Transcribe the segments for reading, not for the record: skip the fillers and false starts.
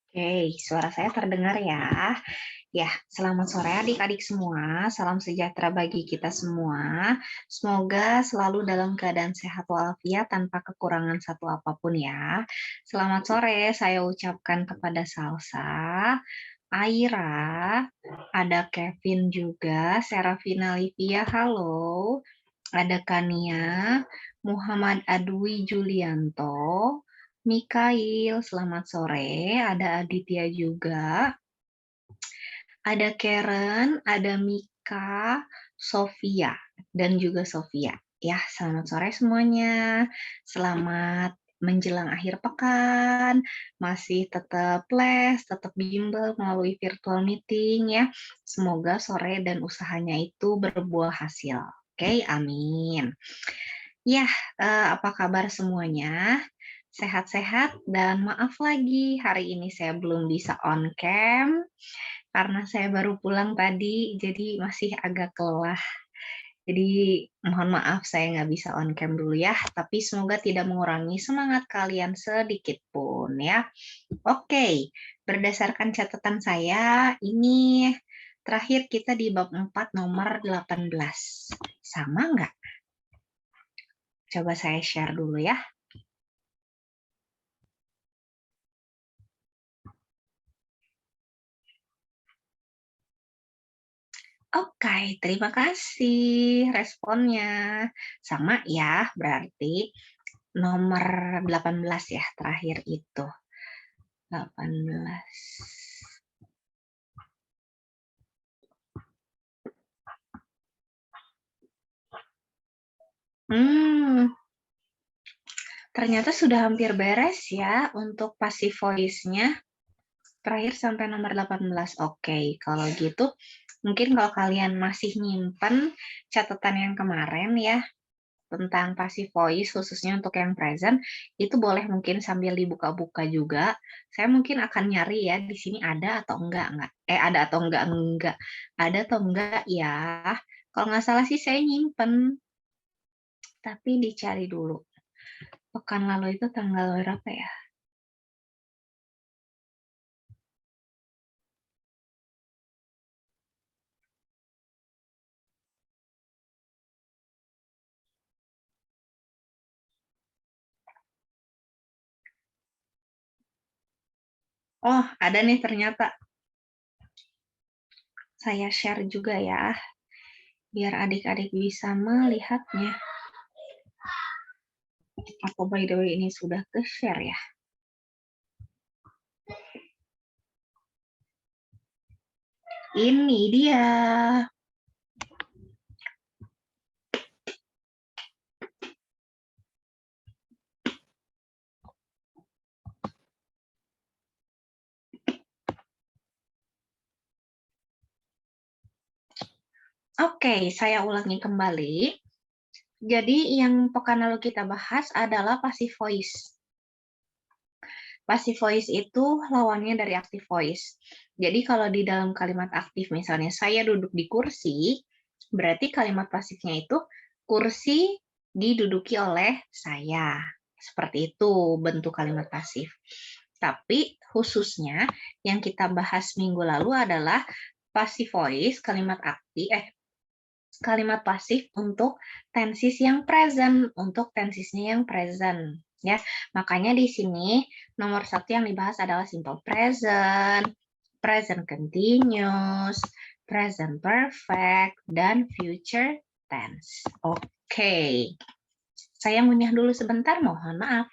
Oke, suara saya terdengar ya. Ya, selamat sore adik-adik semua. Salam sejahtera bagi kita semua. Semoga selalu dalam keadaan sehat walafiat tanpa kekurangan satu apapun ya. Selamat sore saya ucapkan kepada Salsa, Aira, ada Kevin juga, Serafina Livia, halo. Ada Kania, Muhammad Adwi Julianto, Mikail, selamat sore. Ada Aditya juga. Ada Karen, ada Mika, Sofia, dan juga Sofia. Ya, selamat sore semuanya. Selamat menjelang akhir pekan. Masih tetap les, tetap bimbel melalui virtual meeting ya. Semoga sore dan usahanya itu berbuah hasil. Oke, amin. Ya, apa kabar semuanya? Sehat-sehat dan maaf lagi hari ini saya belum bisa on cam karena saya baru pulang tadi, jadi masih agak lelah. Jadi mohon maaf saya nggak bisa on cam dulu ya, tapi semoga tidak mengurangi semangat kalian sedikit pun ya. Oke, berdasarkan catatan saya, ini terakhir kita di bab 4 nomor 18. Sama nggak? Coba saya share dulu ya. Oke, terima kasih responnya. Sama ya, berarti nomor 18 ya, terakhir itu. 18. Hmm, ternyata sudah hampir beres ya untuk passive voice-nya. Terakhir sampai nomor 18. Oke, kalau gitu mungkin kalau kalian masih nyimpen catatan yang kemarin ya, tentang passive voice khususnya untuk yang present, itu boleh mungkin sambil dibuka-buka juga. Saya mungkin akan nyari ya di sini ada atau enggak. Ada atau enggak. Ada atau enggak ya. Kalau nggak salah sih saya nyimpen, tapi dicari dulu. Pekan lalu itu tanggal berapa ya? Oh, ada nih ternyata. Saya share juga ya, biar adik-adik bisa melihatnya. Apa by the way ini sudah ke-share ya? Ini dia. Oke, saya ulangi kembali. Jadi yang pekan lalu kita bahas adalah passive voice. Passive voice itu lawannya dari active voice. Jadi kalau di dalam kalimat aktif misalnya saya duduk di kursi, berarti kalimat pasifnya itu kursi diduduki oleh saya. Seperti itu bentuk kalimat pasif. Tapi khususnya yang kita bahas minggu lalu adalah passive voice, kalimat pasif untuk tenses yang present, untuk tensesnya yang present. Ya, makanya di sini nomor satu yang dibahas adalah simple present, present continuous, present perfect, dan future tense. Oke, saya ngunyah dulu sebentar, mohon maaf.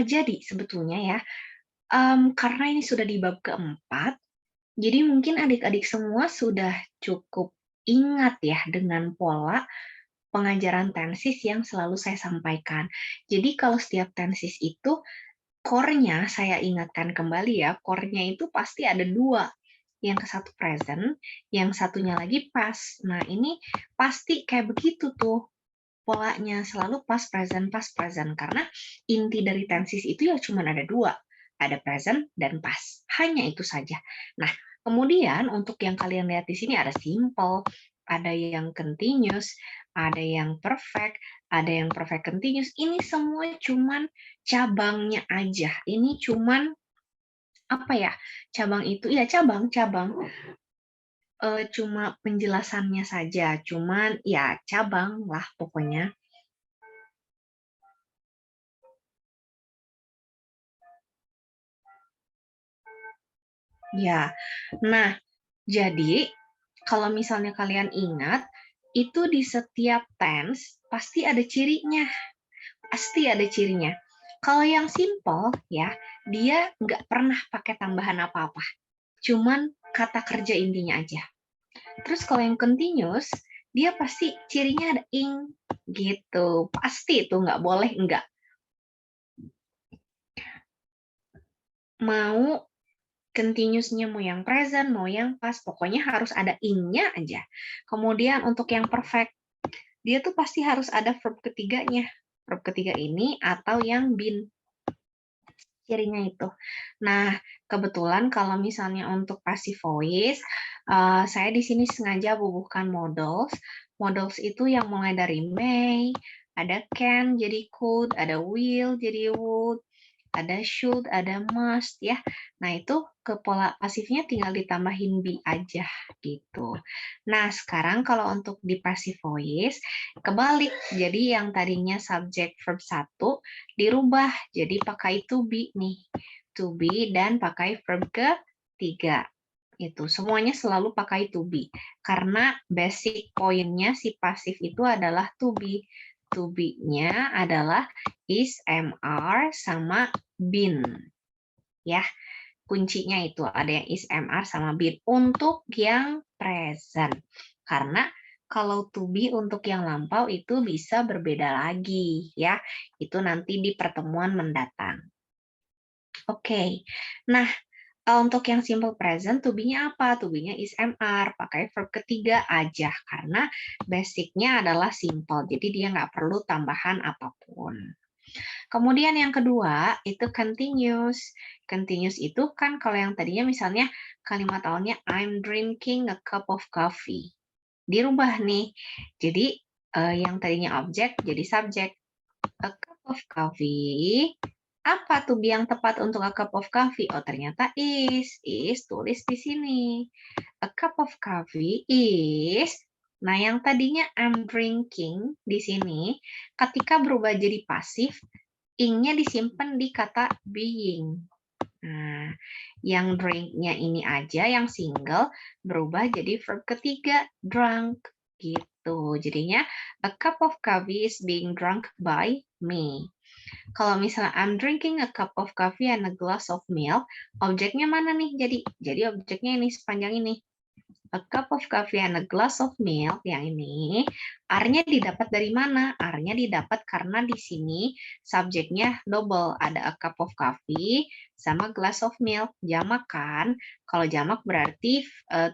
Jadi sebetulnya ya, karena ini sudah di bab keempat, jadi mungkin adik-adik semua sudah cukup ingat ya dengan pola pengajaran tensis yang selalu saya sampaikan. Jadi kalau setiap tensis itu core-nya saya ingatkan kembali ya, core-nya itu pasti ada dua. Yang ke satu present, yang satunya lagi past. Nah, ini pasti kayak begitu tuh polanya, selalu past present. Karena inti dari tensis itu ya cuma ada dua, ada present dan past. Hanya itu saja. Nah, kemudian untuk yang kalian lihat di sini ada simple, ada yang continuous, ada yang perfect continuous. Ini semua cuman cabangnya aja. Ini cuman apa ya? Cabang itu ya cabang-cabang, cuma penjelasannya saja. Cuman ya cabang lah pokoknya. Ya. Nah, jadi kalau misalnya kalian ingat, itu di setiap tense pasti ada cirinya. Pasti ada cirinya. Kalau yang simple ya, dia nggak pernah pakai tambahan apa-apa. Cuman kata kerja intinya aja. Terus kalau yang continuous, dia pasti cirinya ada ing gitu. Pasti itu nggak boleh enggak. Mau continuous-nya mau yang present, mau yang past, pokoknya harus ada ing-nya aja. Kemudian untuk yang perfect, dia tuh pasti harus ada verb ketiganya. Verb ketiga ini atau yang been, cirinya itu. Nah, kebetulan kalau misalnya untuk passive voice, saya di sini sengaja bubuhkan modals. Modals itu yang mulai dari may, ada can jadi could, ada will jadi would, ada should, ada must ya. Nah, itu ke pola pasifnya tinggal ditambahin be aja gitu. Nah, sekarang kalau untuk di passive voice kebalik. Jadi yang tadinya subject verb 1 dirubah jadi pakai to be nih. To be dan pakai verb ketiga. Itu semuanya selalu pakai to be. Karena basic poinnya si pasif itu adalah to be. To be-nya adalah is, am, are, sama been. Ya, kuncinya itu ada yang is, am, are, sama been untuk yang present. Karena kalau to be untuk yang lampau itu bisa berbeda lagi ya. Itu nanti di pertemuan mendatang. Oke. Nah, untuk yang simple present, to be-nya apa? To be-nya is, am, are. Pakai verb ketiga aja, karena basic-nya adalah simple. Jadi dia nggak perlu tambahan apapun. Kemudian yang kedua, itu continuous. Continuous itu kan kalau yang tadinya misalnya kalimat awalnya I'm drinking a cup of coffee. Dirubah nih. Jadi yang tadinya objek jadi subjek. A cup of coffee. Apa tuh yang tepat untuk a cup of coffee? Oh, ternyata is. Is tulis di sini. A cup of coffee is. Nah, yang tadinya I'm drinking di sini, ketika berubah jadi pasif, ing-nya disimpan di kata being. Nah, yang drink-nya ini aja, yang single, berubah jadi verb ketiga, drunk. Gitu. Jadinya, a cup of coffee is being drunk by me. Kalau misalnya I'm drinking a cup of coffee and a glass of milk, objeknya mana nih? Jadi objeknya ini sepanjang ini. A cup of coffee and a glass of milk, yang ini, are-nya didapat dari mana? Are-nya didapat karena di sini subjeknya double. Ada a cup of coffee sama glass of milk. Jamak kan? Kalau jamak berarti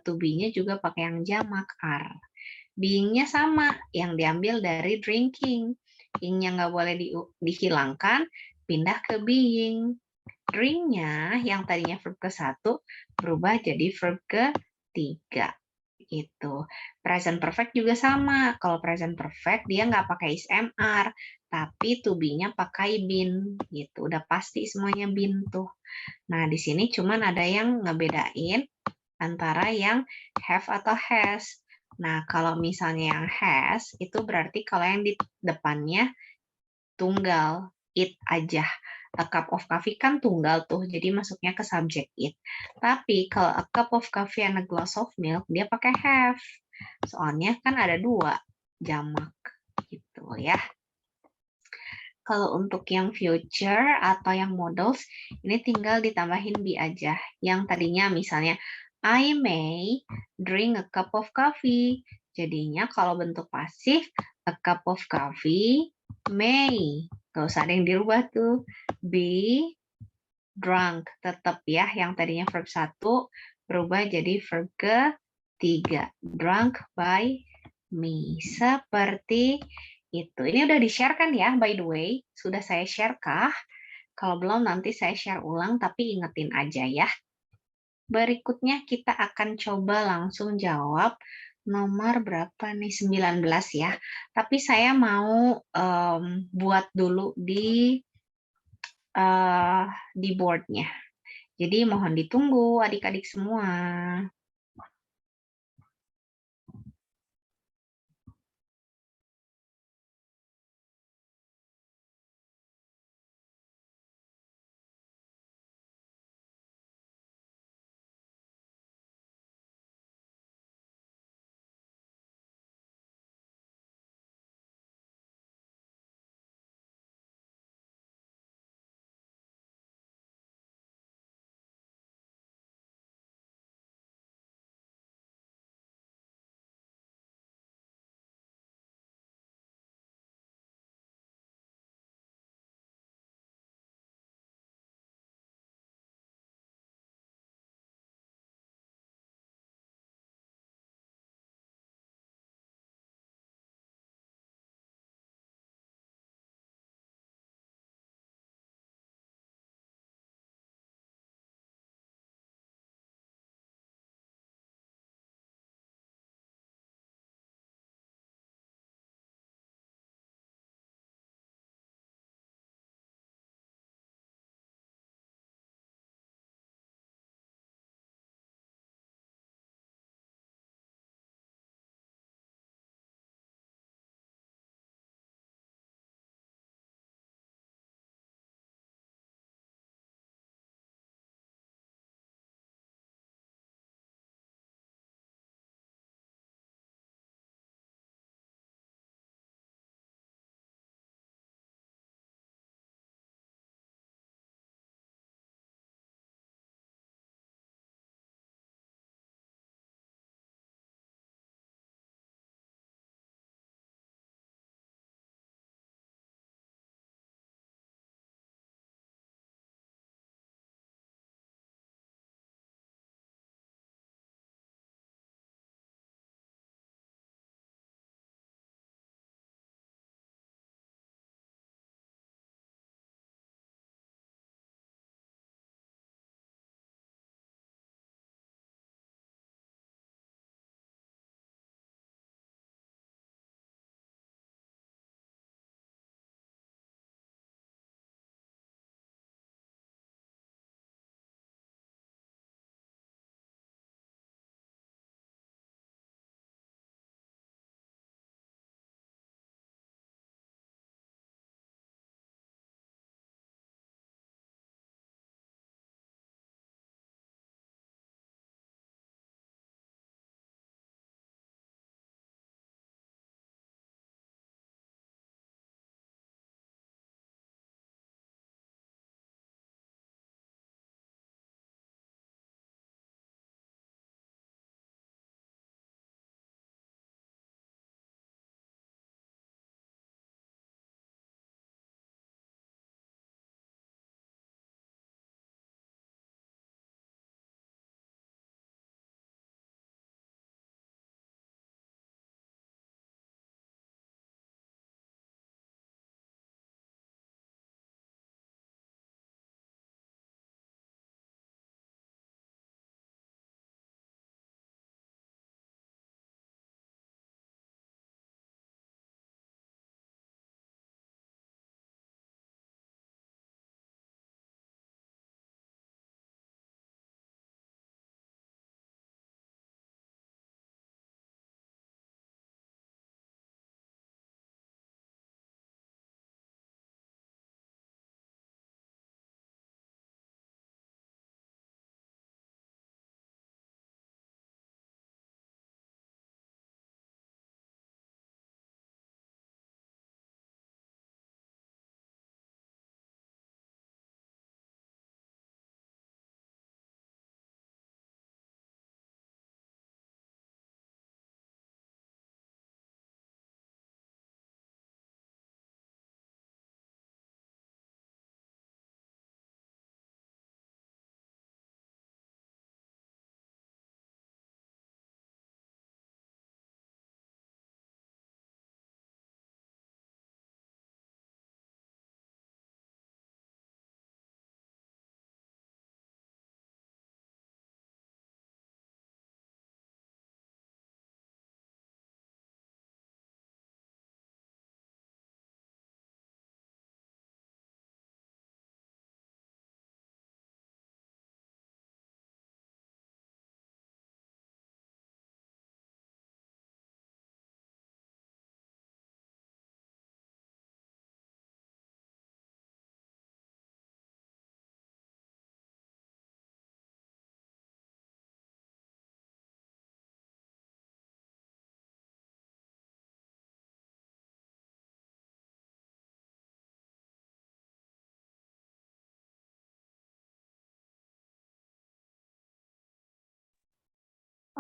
to be-nya juga pakai yang jamak, are. Being-nya sama, yang diambil dari drinking. Ing-nya nggak boleh dihilangkan, pindah ke being. Drink-nya yang tadinya verb ke-1 berubah jadi verb ke-3. Itu. Present perfect juga sama. Kalau present perfect dia nggak pakai is, am, are, tapi to be-nya pakai been. Gitu. Udah pasti semuanya been tuh. Nah, di sini cuman ada yang ngebedain antara yang have atau has. Nah, kalau misalnya yang has, itu berarti kalau yang di depannya tunggal, it aja. A cup of coffee kan tunggal tuh, jadi masuknya ke subject it. Tapi kalau a cup of coffee and a glass of milk, dia pakai have. Soalnya kan ada dua, jamak gitu ya. Kalau untuk yang future atau yang modals, ini tinggal ditambahin be aja. Yang tadinya misalnya, I may drink a cup of coffee. Jadinya kalau bentuk pasif, a cup of coffee may. Gak usah ada yang dirubah tuh. Be drunk. Tetap ya, yang tadinya verb 1 berubah jadi verb ketiga. Drunk by me. Seperti itu. Ini udah di-share kan ya, by the way? Sudah saya share kah? Kalau belum, nanti saya share ulang, tapi ingetin aja ya. Berikutnya kita akan coba langsung jawab nomor berapa nih? 19 ya. Tapi saya mau buat dulu di boardnya. Jadi mohon ditunggu adik-adik semua.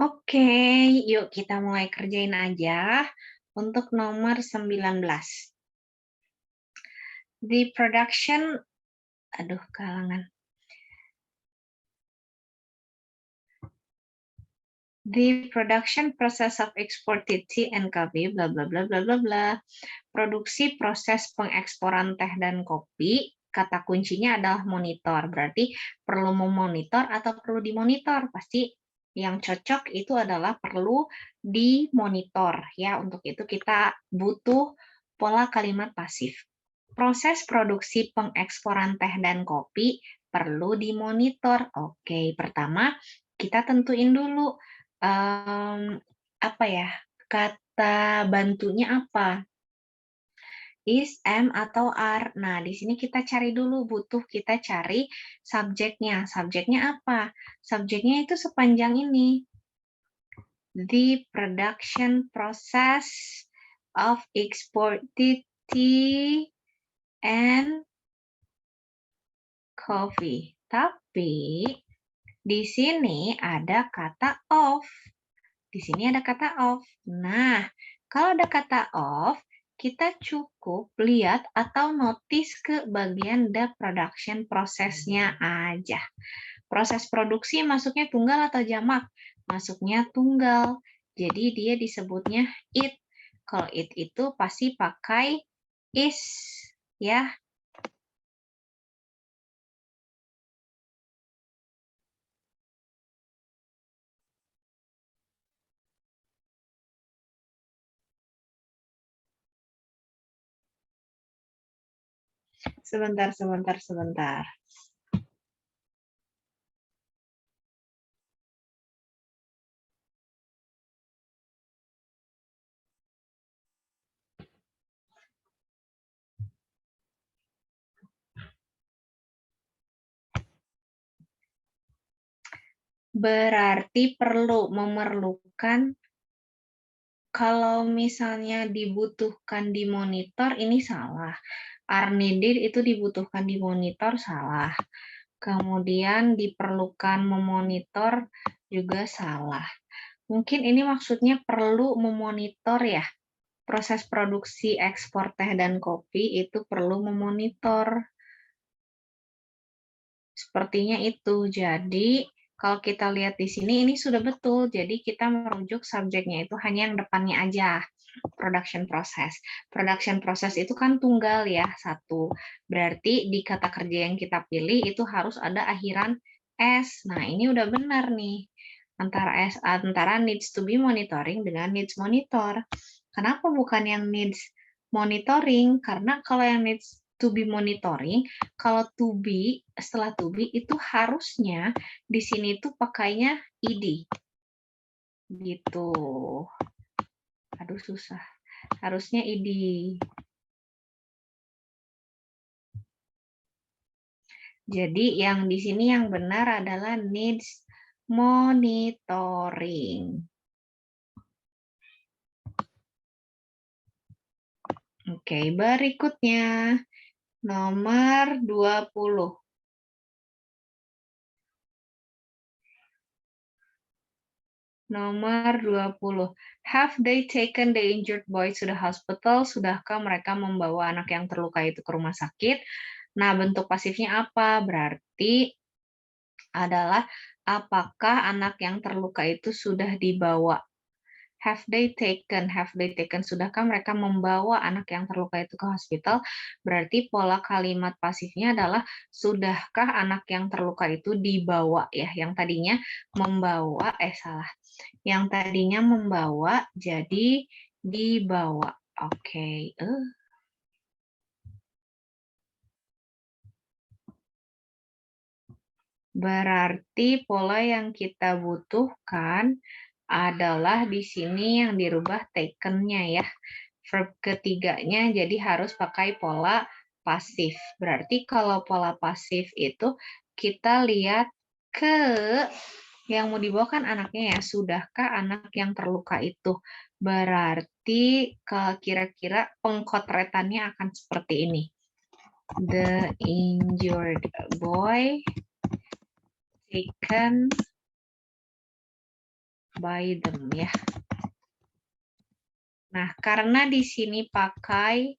Oke, yuk kita mulai kerjain aja untuk nomor 19. The production, aduh kalangan. The production process of exported tea and coffee, bla bla bla bla bla bla. Produksi proses pengeksporan teh dan kopi, kata kuncinya adalah monitor. Berarti perlu memonitor atau perlu dimonitor? Pasti yang cocok itu adalah perlu dimonitor ya. Untuk itu kita butuh pola kalimat pasif. Proses produksi pengeksporan teh dan kopi perlu dimonitor. Oke, pertama kita tentuin dulu apa ya, kata bantunya apa? Is, am, atau are. Nah, di sini kita cari dulu, kita cari subjeknya. Subjeknya apa? Subjeknya itu sepanjang ini. The production process of exported tea and coffee. Tapi di sini ada kata of. Di sini ada kata of. Nah, kalau ada kata of, kita cukup lihat atau notice ke bagian the production prosesnya aja. Proses produksi masuknya tunggal atau jamak? Masuknya tunggal. Jadi dia disebutnya it. Kalau it itu pasti pakai is, ya. Sebentar. Berarti memerlukan, kalau misalnya dibutuhkan di monitor, ini salah. Are needed itu dibutuhkan di monitor, salah. Kemudian diperlukan memonitor juga salah. Mungkin ini maksudnya perlu memonitor ya. Proses produksi ekspor teh dan kopi itu perlu memonitor. Sepertinya itu. Jadi, kalau kita lihat di sini, ini sudah betul. Jadi, kita merujuk subjeknya itu hanya yang depannya aja. Production process. Production process itu kan tunggal ya, satu. Berarti di kata kerja yang kita pilih itu harus ada akhiran S. Nah, ini udah benar nih. Antara needs to be monitoring dengan needs monitor. Kenapa bukan yang needs monitoring? Karena kalau yang needs to be monitoring, kalau to be, setelah to be itu harusnya di sini tuh pakainya id. Gitu. Aduh susah. Harusnya id. Jadi yang di sini yang benar adalah needs monitoring. Oke, berikutnya nomor 20. Nomor 20. Have they taken the injured boy to the hospital? Sudahkah mereka membawa anak yang terluka itu ke rumah sakit? Nah, bentuk pasifnya apa? Berarti adalah apakah anak yang terluka itu sudah dibawa? Have they taken? Sudahkah mereka membawa anak yang terluka itu ke hospital? Berarti pola kalimat pasifnya adalah sudahkah anak yang terluka itu dibawa ya? Yang tadinya membawa, salah. Yang tadinya membawa jadi dibawa. Oke. Berarti pola yang kita butuhkan adalah di sini yang dirubah taken-nya ya. Verb ketiganya jadi harus pakai pola pasif. Berarti kalau pola pasif itu kita lihat ke yang mau dibawa kan anaknya ya. Sudahkah anak yang terluka itu? Berarti kira-kira pengkotretannya akan seperti ini. The injured boy taken by them ya. Nah, karena di sini pakai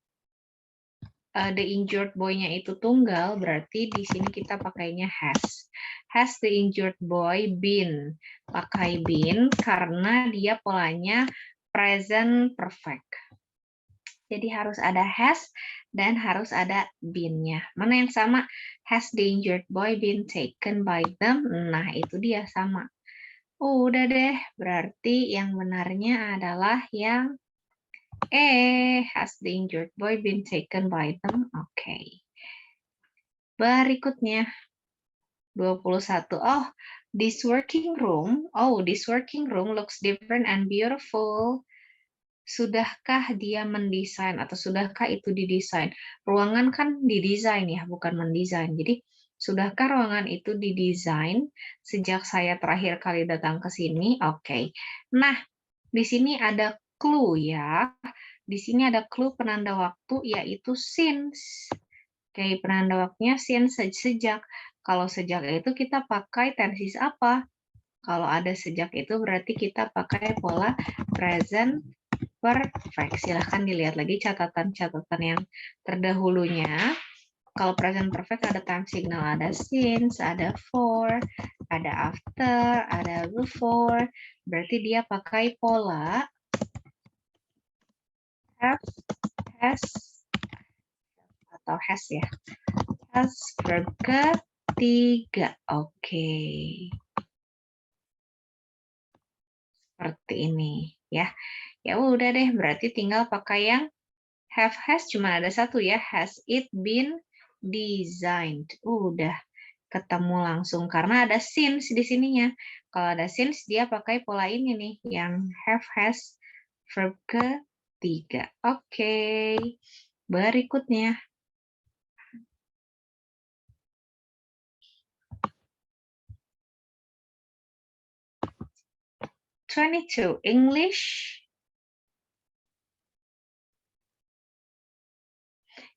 the injured boy-nya itu tunggal, berarti di sini kita pakainya has. Has the injured boy been? Pakai been karena dia polanya present perfect. Jadi harus ada has dan harus ada been-nya. Mana yang sama? Has the injured boy been taken by them? Nah, itu dia sama. Udah deh, berarti yang benarnya adalah yang has the injured boy been taken by them? Oke. Berikutnya 21. Oh, this working room looks different and beautiful. Sudahkah dia mendesain atau sudahkah itu didesain? Ruangan kan didesain ya, bukan mendesain. Jadi, sudahkah ruangan itu didesain sejak saya terakhir kali datang ke sini? Oke. Nah, di sini ada clue ya. Di sini ada clue penanda waktu yaitu since. Oke, penanda waktunya since sejak. Kalau sejak itu kita pakai tenses apa? Kalau ada sejak itu berarti kita pakai pola present perfect. Silahkan dilihat lagi catatan-catatan yang terdahulunya. Kalau present perfect ada time signal, ada since, ada for, ada after, ada before. Berarti dia pakai pola have, has, atau has ya. Has verb ketiga. Oke. Seperti ini ya. Ya udah deh, berarti tinggal pakai yang have has cuma ada satu ya. Has it been designed? Udah ketemu langsung karena ada since di sininya. Kalau ada since dia pakai pola ini nih yang have has verb ketiga. Oke. Berikutnya 22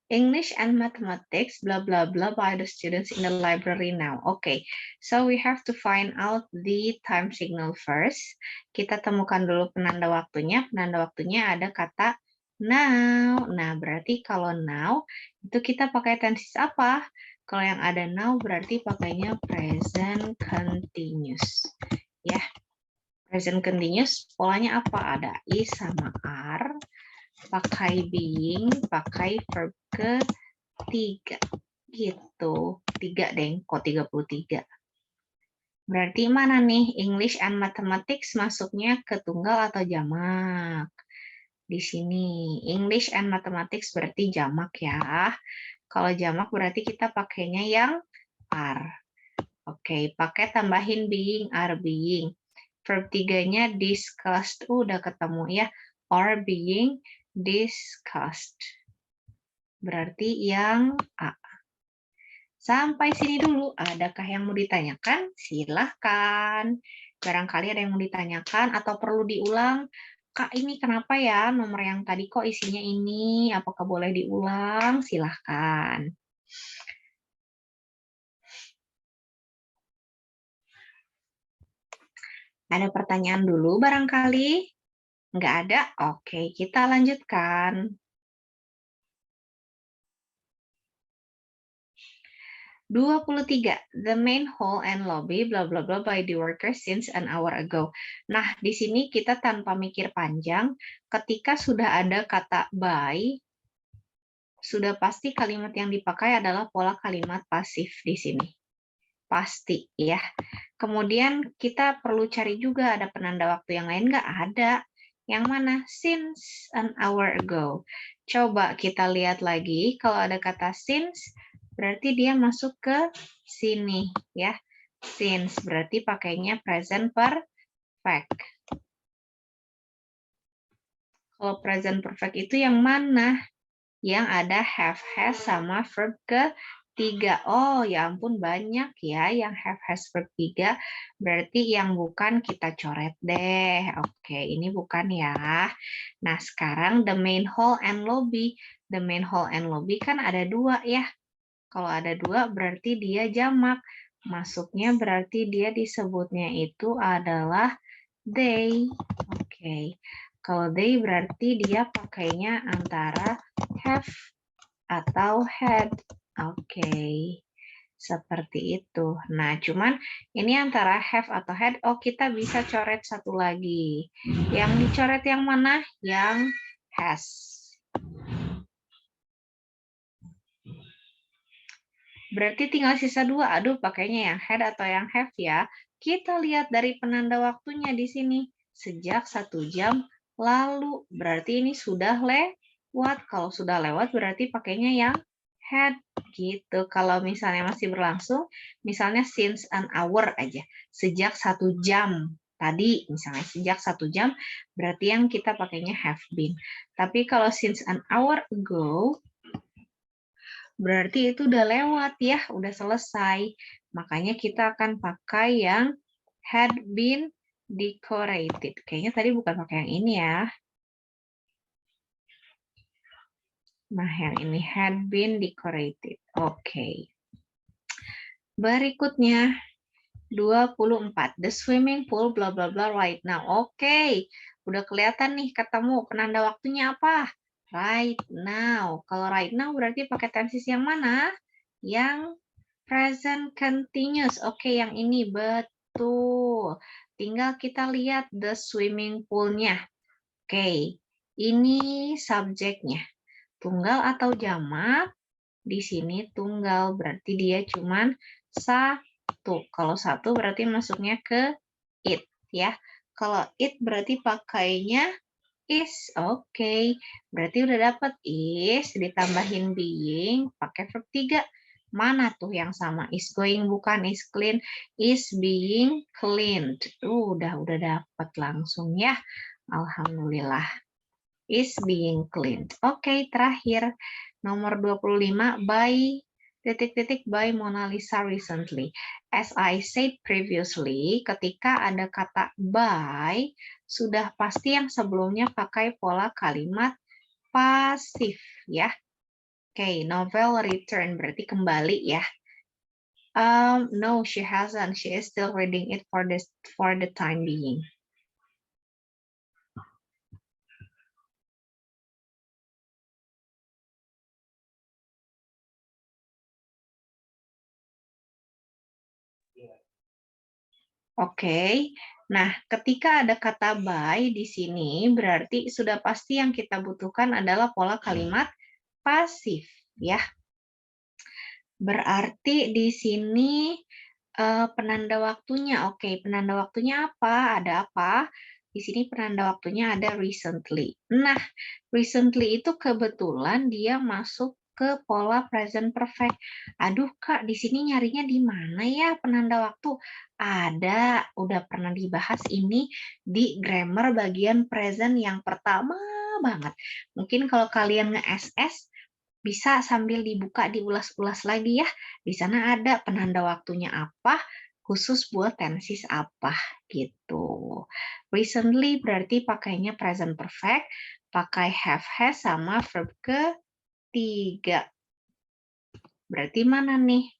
English and mathematics, blah, blah, blah, by the students in the library now. Okay, so we have to find out the time signal first. Kita temukan dulu penanda waktunya. Penanda waktunya ada kata now. Nah, berarti kalau now, itu kita pakai tenses apa? Kalau yang ada now, berarti pakainya present continuous. Ya, present continuous, polanya apa? Ada is sama are. Pakai being, pakai verb ketiga. Gitu. 3 deng, kok 33. Berarti mana nih? English and Mathematics masuknya ke tunggal atau jamak? Di sini. English and Mathematics berarti jamak ya. Kalau jamak berarti kita pakainya yang are. Oke, pakai tambahin being, are being. Verb 3-nya discussed. Udah ketemu ya. Are being discussed. Berarti yang A. Sampai sini dulu. Adakah yang mau ditanyakan? Silahkan. Barangkali ada yang mau ditanyakan atau perlu diulang. Kak, ini kenapa ya nomor yang tadi kok isinya ini? Apakah boleh diulang? Silahkan. Ada pertanyaan dulu barangkali? Nggak ada? Oke, kita lanjutkan. 23. The main hall and lobby bla bla bla by the workers since an hour ago. Nah, di sini kita tanpa mikir panjang, ketika sudah ada kata by, sudah pasti kalimat yang dipakai adalah pola kalimat pasif di sini. Pasti ya. Kemudian kita perlu cari juga ada penanda waktu yang lain nggak? Ada. Yang mana? Since an hour ago. Coba kita lihat lagi, kalau ada kata since, berarti dia masuk ke sini ya. Since berarti pakainya present perfect. Kalau present perfect itu yang mana? Yang ada have, has, sama verb ketiga. Oh, ya ampun banyak ya yang have, has, verb 3. Berarti yang bukan kita coret deh. Oke, ini bukan ya. Nah, sekarang the main hall and lobby. The main hall and lobby kan ada 2 ya. Kalau ada 2 berarti dia jamak. Masuknya berarti dia disebutnya itu adalah They. Oke. Kalau they berarti dia pakainya antara have atau had. Oke. Seperti itu. Nah, cuman ini antara have atau had. Oh, kita bisa coret satu lagi. Yang dicoret yang mana? Yang has. Berarti tinggal sisa dua. Aduh, pakainya yang had atau yang have ya. Kita lihat dari penanda waktunya di sini. Sejak 1 jam lalu. Berarti ini sudah lewat. Kalau sudah lewat berarti pakainya yang had gitu. Kalau misalnya masih berlangsung, misalnya since an hour aja. Sejak 1 jam. Tadi misalnya sejak 1 jam, berarti yang kita pakainya have been. Tapi kalau since an hour ago, berarti itu udah lewat ya, udah selesai. Makanya kita akan pakai yang had been decorated. Kayaknya tadi bukan pakai yang ini ya. Nah, yang ini had been decorated. Oke. Berikutnya 24. The swimming pool bla bla bla right now. Oke. Udah kelihatan nih ketemu penanda waktunya apa? Right now. Kalau right now berarti pakai tenses yang mana? Yang present continuous. Oke, yang ini betul. Tinggal kita lihat the swimming pool-nya. Oke, ini subjeknya. Tunggal atau jamak? Di sini tunggal, berarti dia cuman satu. Kalau satu berarti masuknya ke it, ya. Kalau it berarti pakainya is. Oke, berarti udah dapat is ditambahin being pakai verb 3. Mana tuh yang sama? Is going bukan is clean, is being cleaned. Udah dapat langsung ya. Alhamdulillah. Is being cleaned. Oke, terakhir nomor 25 by by Mona Lisa recently. As I said previously, ketika ada kata by, sudah pasti yang sebelumnya pakai pola kalimat pasif ya. Oke, novel return berarti kembali ya. No, she hasn't. She is still reading it for the time being. Oke. Nah, ketika ada kata by di sini, berarti sudah pasti yang kita butuhkan adalah pola kalimat pasif, ya. Berarti di sini penanda waktunya. Oke, penanda waktunya apa? Ada apa? Di sini penanda waktunya ada recently. Nah, recently itu kebetulan dia masuk ke pola present perfect. Aduh, Kak, di sini nyarinya di mana ya penanda waktu? Ada, udah pernah dibahas ini di grammar bagian present yang pertama banget. Mungkin kalau kalian nge-SS, bisa sambil dibuka, diulas-ulas lagi ya. Di sana ada penanda waktunya apa, khusus buat tenses apa, gitu. Recently berarti pakainya present perfect, pakai have has sama verb ketiga. Berarti mana nih?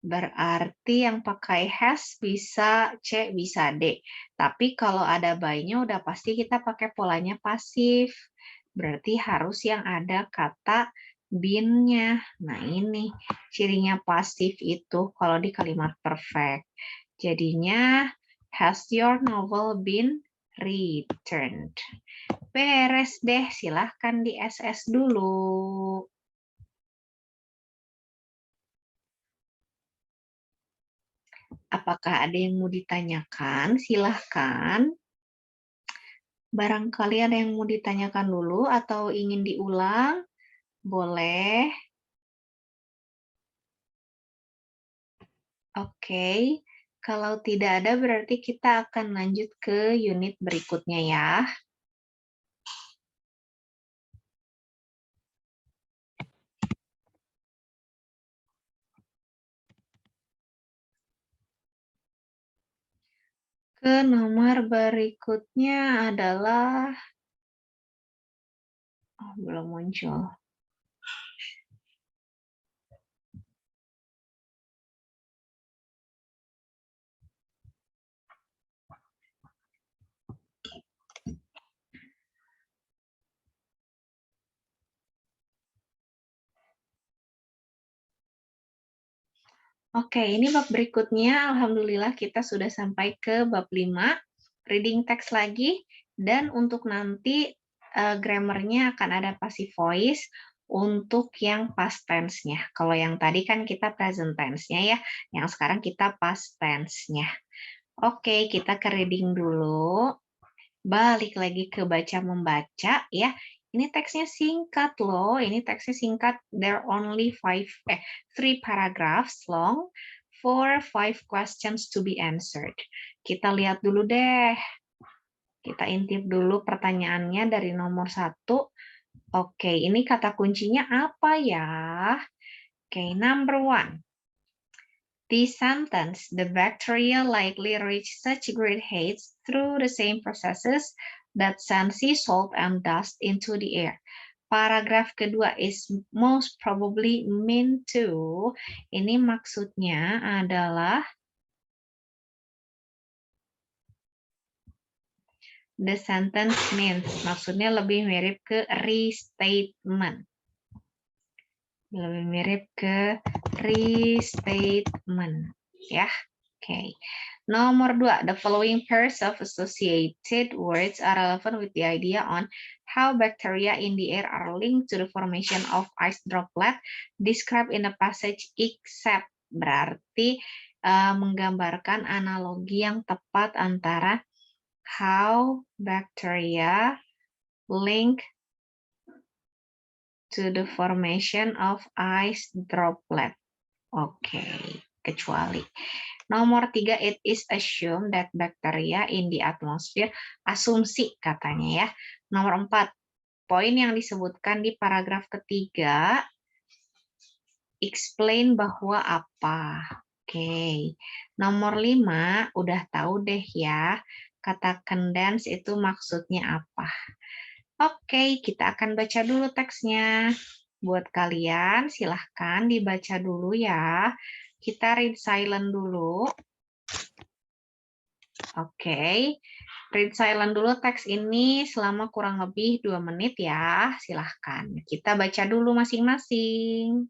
Berarti yang pakai has bisa C, bisa D. Tapi kalau ada by-nya udah pasti kita pakai polanya pasif. Berarti harus yang ada kata been-nya. Nah ini cirinya pasif itu kalau di kalimat perfect. Jadinya, has your novel been returned? Beres deh, silahkan di SS dulu. Apakah ada yang mau ditanyakan? Silahkan. Barangkali ada yang mau ditanyakan dulu atau ingin diulang? Boleh. Oke. Kalau tidak ada berarti kita akan lanjut ke unit berikutnya ya. Ke nomor berikutnya adalah belum muncul. Oke, ini bab berikutnya. Alhamdulillah kita sudah sampai ke bab 5. Reading text lagi. Dan untuk nanti grammarnya akan ada passive voice untuk yang past tense-nya. Kalau yang tadi kan kita present tense-nya ya. Yang sekarang kita past tense-nya. Oke, kita ke reading dulu. Balik lagi ke baca membaca ya. Ini teksnya singkat loh. Ini teksnya singkat. There are only three paragraphs long for 5 questions to be answered. Kita lihat dulu deh. Kita intip dulu pertanyaannya dari nomor 1. Oke, ini kata kuncinya apa ya? Oke, number 1. This sentence, the bacteria likely reach such great heights through the same processes that send sea salt and dust into the air. Paragraf kedua is most probably meant to. Ini maksudnya adalah the sentence means. Maksudnya lebih mirip ke restatement. Lebih mirip ke restatement. Ya. Oke. Nomor 2, the following pairs of associated words are relevant with the idea on how bacteria in the air are linked to the formation of ice droplet described in the passage except. Berarti menggambarkan analogi yang tepat antara how bacteria link to the formation of ice droplet. Oke, kecuali. Nomor 3, it is assumed that bacteria in the atmosphere, asumsi katanya ya. Nomor 4, poin yang disebutkan di paragraf ketiga, explain bahwa apa. Oke. Nomor 5, udah tahu deh ya, kata condense itu maksudnya apa. Oke, kita akan baca dulu teksnya. Buat kalian, silahkan dibaca dulu ya. Kita read silent dulu. Oke, read silent dulu teks ini selama kurang lebih 2 menit ya. Silahkan. Kita baca dulu masing-masing.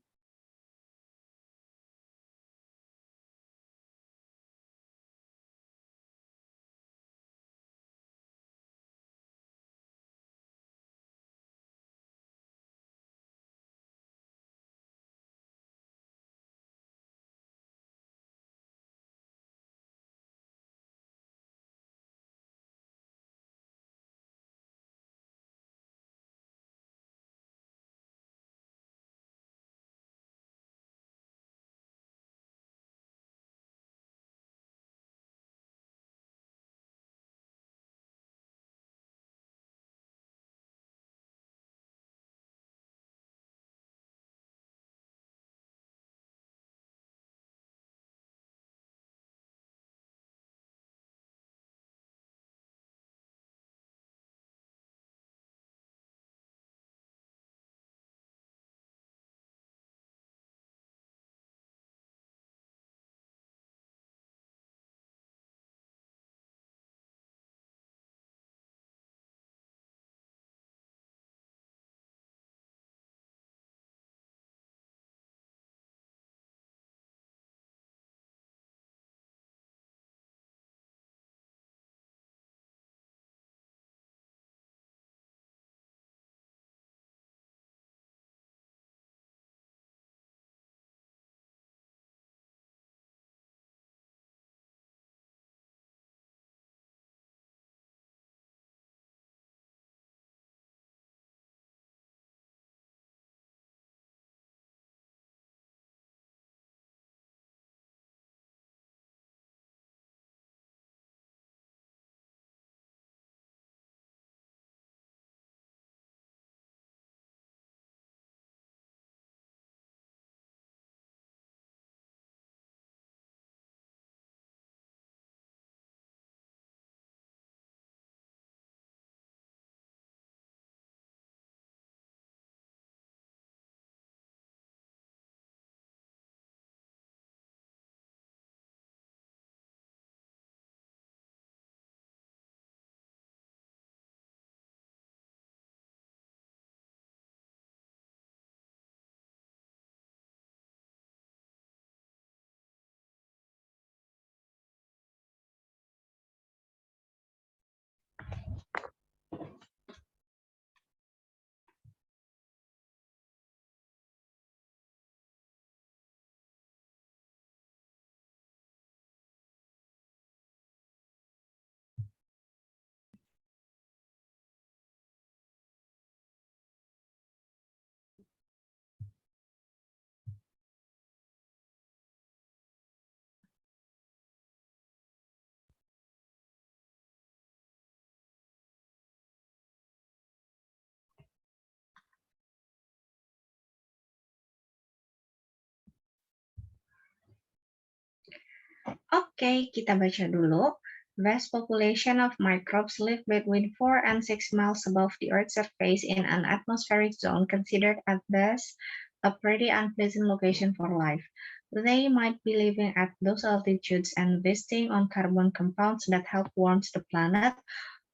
Oke, kita baca dulu. Vast population of microbes live between 4 and 6 miles above the Earth's surface in an atmospheric zone considered at best a pretty unpleasant location for life. They might be living at those altitudes and visiting on carbon compounds that help warm the planet,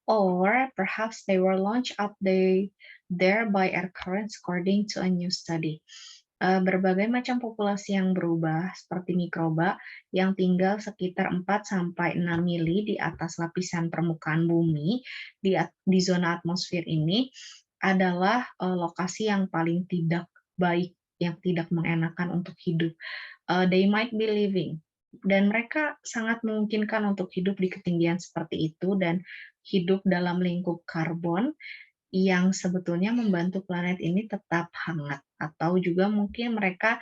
or perhaps they were launched up there by air currents according to a new study. Berbagai macam populasi yang berubah, seperti mikroba yang tinggal sekitar 4-6 mili di atas lapisan permukaan bumi, di zona atmosfer ini, adalah lokasi yang paling tidak baik, yang tidak mengenakan untuk hidup. They might be living, dan mereka sangat memungkinkan untuk hidup di ketinggian seperti itu dan hidup dalam lingkup karbon yang sebetulnya membantu planet ini tetap hangat, atau juga mungkin mereka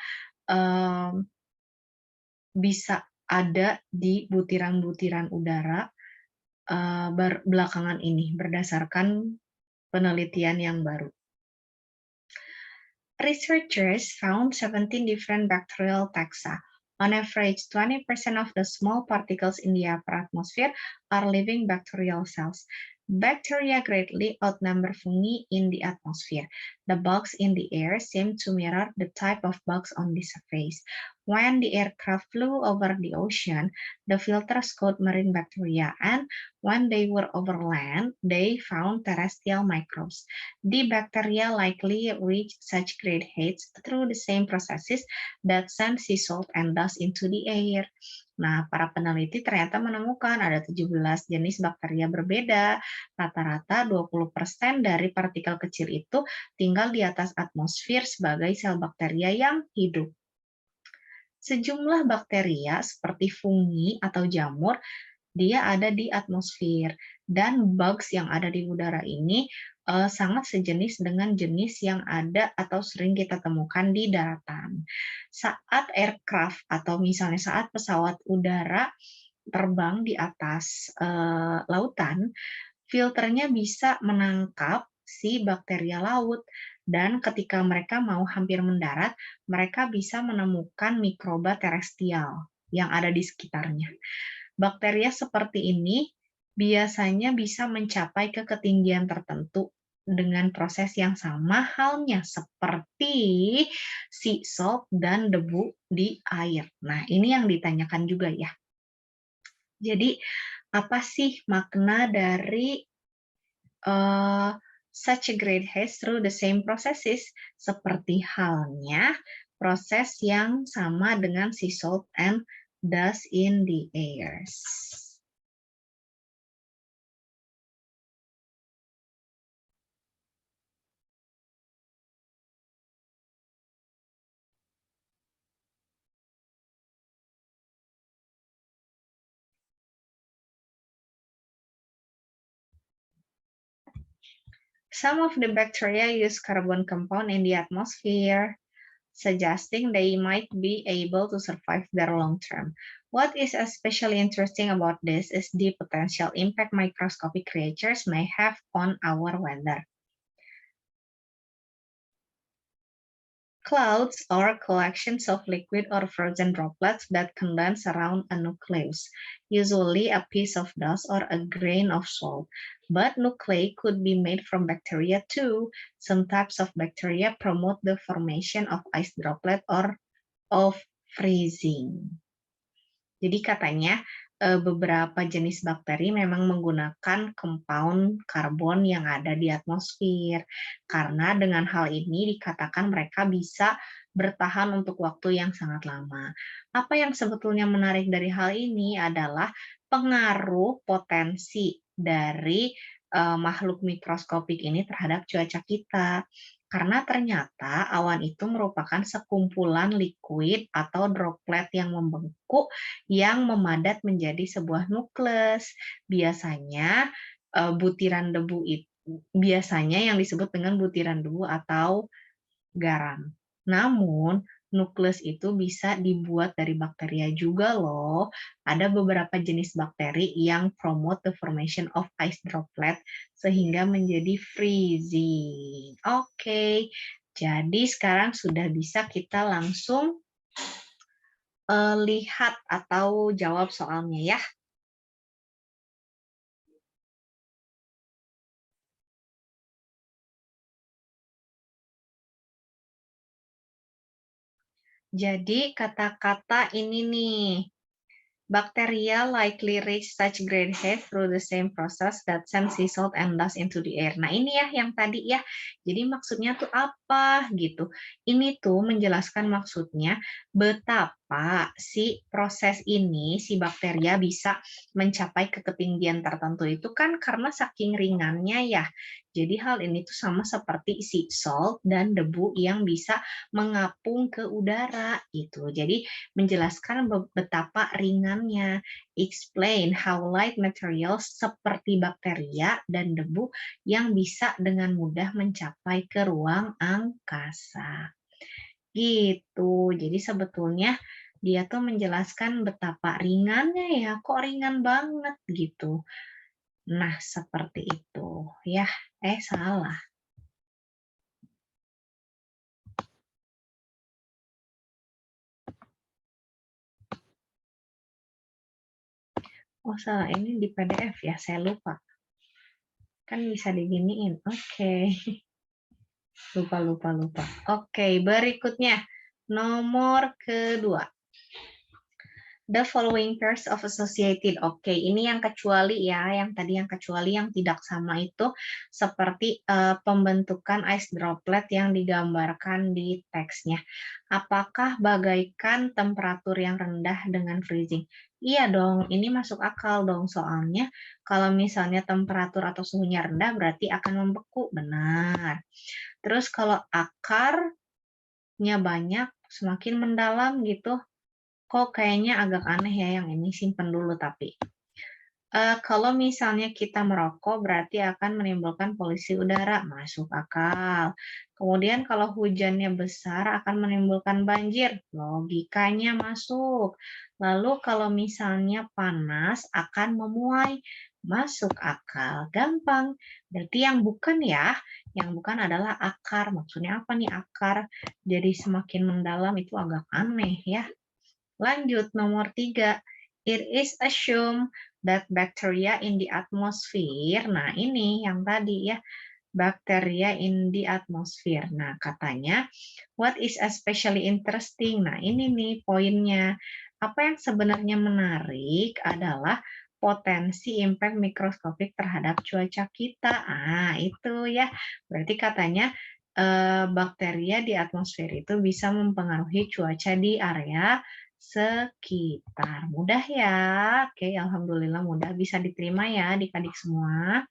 bisa ada di butiran-butiran udara belakangan ini berdasarkan penelitian yang baru. Researchers found 17 different bacterial taxa. On average, 20% of the small particles in the upper atmosphere are living bacterial cells. Bacteria greatly outnumber fungi in the atmosphere. The bugs in the air seem to mirror the type of bugs on the surface. When the aircraft flew over the ocean, the filters caught marine bacteria, and when they were over land, they found terrestrial microbes. The bacteria likely reach such great heights through the same processes that send sea salt and dust into the air. Nah, para peneliti ternyata menemukan ada 17 jenis bakteria berbeda. Rata-rata 20% dari partikel kecil itu tinggal di atas atmosfer sebagai sel bakteria yang hidup. Sejumlah bakteria seperti fungi atau jamur, dia ada di atmosfer, dan bugs yang ada di udara ini sangat sejenis dengan jenis yang ada atau sering kita temukan di daratan. Saat aircraft atau misalnya saat pesawat udara terbang di atas lautan, filternya bisa menangkap si bakteria laut, dan ketika mereka mau hampir mendarat, mereka bisa menemukan mikroba terrestrial yang ada di sekitarnya. Bakteria seperti ini biasanya bisa mencapai ke ketinggian tertentu dengan proses yang sama halnya seperti sea salt dan debu di air. Nah, ini yang ditanyakan juga ya. Jadi, apa sih makna dari such a great haste through the same processes? Seperti halnya proses yang sama dengan sea salt and dust in the air. Some of the bacteria use carbon compound in the atmosphere, suggesting they might be able to survive there long term. What is especially interesting about this is the potential impact microscopic creatures may have on our weather. Clouds are collections of liquid or frozen droplets that condense around a nucleus, usually a piece of dust or a grain of salt. But nuclei could be made from bacteria too. Some types of bacteria promote the formation of ice droplet or of freezing. Jadi katanya beberapa jenis bakteri memang menggunakan compound karbon yang ada di atmosfer. Karena dengan hal ini dikatakan mereka bisa bertahan untuk waktu yang sangat lama. Apa yang sebetulnya menarik dari hal ini adalah pengaruh potensi dari makhluk mikroskopik ini terhadap cuaca kita. Karena ternyata awan itu merupakan sekumpulan liquid atau droplet yang membengkak yang memadat menjadi sebuah nukleus. Biasanya butiran debu itu biasanya yang disebut dengan butiran debu atau garam. Namun, nukleus itu bisa dibuat dari bakteria juga loh. Ada beberapa jenis bakteri yang promote the formation of ice droplet sehingga menjadi freezing. Oke, jadi sekarang sudah bisa kita langsung lihat atau jawab soalnya ya. Jadi kata-kata ini nih, bacteria likely reach such great height through the same process that sends sea salt and dust into the air. Nah, ini ya yang tadi ya. Jadi maksudnya tuh apa gitu. Ini tuh menjelaskan maksudnya betapa si proses ini, si bakteria bisa mencapai ke ketinggian tertentu itu kan karena saking ringannya ya. Jadi hal ini tuh sama seperti sea salt dan debu yang bisa mengapung ke udara gitu. Jadi menjelaskan betapa ringannya. Explain how light materials seperti bakteria dan debu yang bisa dengan mudah mencapai ke ruang angkasa. Gitu. Jadi sebetulnya dia tuh menjelaskan betapa ringannya ya, kok ringan banget gitu. Nah, seperti itu ya. Salah. Oh, salah. Ini di PDF ya, saya lupa. Kan bisa diginiin. Oke. Lupa. Oke, berikutnya. Nomor kedua. The following pairs of associated. Oke, ini yang kecuali ya, yang tadi yang kecuali yang tidak sama itu seperti pembentukan ice droplet yang digambarkan di teksnya. Apakah bagaikan temperatur yang rendah dengan freezing? Iya dong, ini masuk akal dong soalnya kalau misalnya temperatur atau suhunya rendah berarti akan membeku, benar. Terus kalau akarnya banyak, semakin mendalam gitu, kok kayaknya agak aneh ya yang ini, simpen dulu tapi. Kalau misalnya kita merokok berarti akan menimbulkan polusi udara, masuk akal. Kemudian kalau hujannya besar akan menimbulkan banjir, logikanya masuk. Lalu kalau misalnya panas akan memuai, masuk akal, gampang. Berarti yang bukan ya, yang bukan adalah akar. Maksudnya apa nih akar? Jadi semakin mendalam itu agak aneh ya. Lanjut, nomor 3. It is assumed that bacteria in the atmosphere, nah ini yang tadi ya, bacteria in the atmosphere. Nah, katanya, what is especially interesting? Nah, ini nih poinnya. Apa yang sebenarnya menarik adalah potensi impact mikroskopik terhadap cuaca kita. Ah, itu ya. Berarti katanya bakteria di atmosfer itu bisa mempengaruhi cuaca di area sekitar. Mudah ya? Oke, alhamdulillah mudah. Bisa diterima ya adik-adik semua.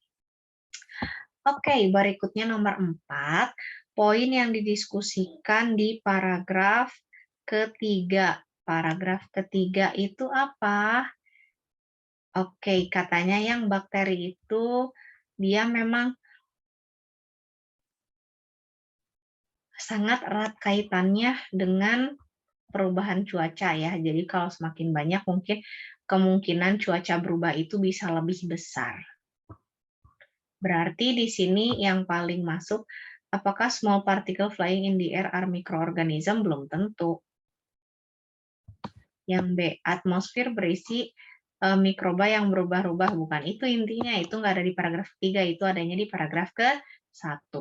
Oke, berikutnya nomor 4. Poin yang didiskusikan di paragraf ketiga. Paragraf ketiga itu apa? Oke, katanya yang bakteri itu dia memang sangat erat kaitannya dengan perubahan cuaca ya. Jadi kalau semakin banyak mungkin kemungkinan cuaca berubah itu bisa lebih besar. Berarti di sini yang paling masuk, apakah small particle flying in the air are microorganism? Belum tentu. Yang B, atmosfer berisi mikroba yang berubah-ubah. Bukan itu intinya, itu nggak ada di paragraf 3, itu adanya di paragraf ke-1.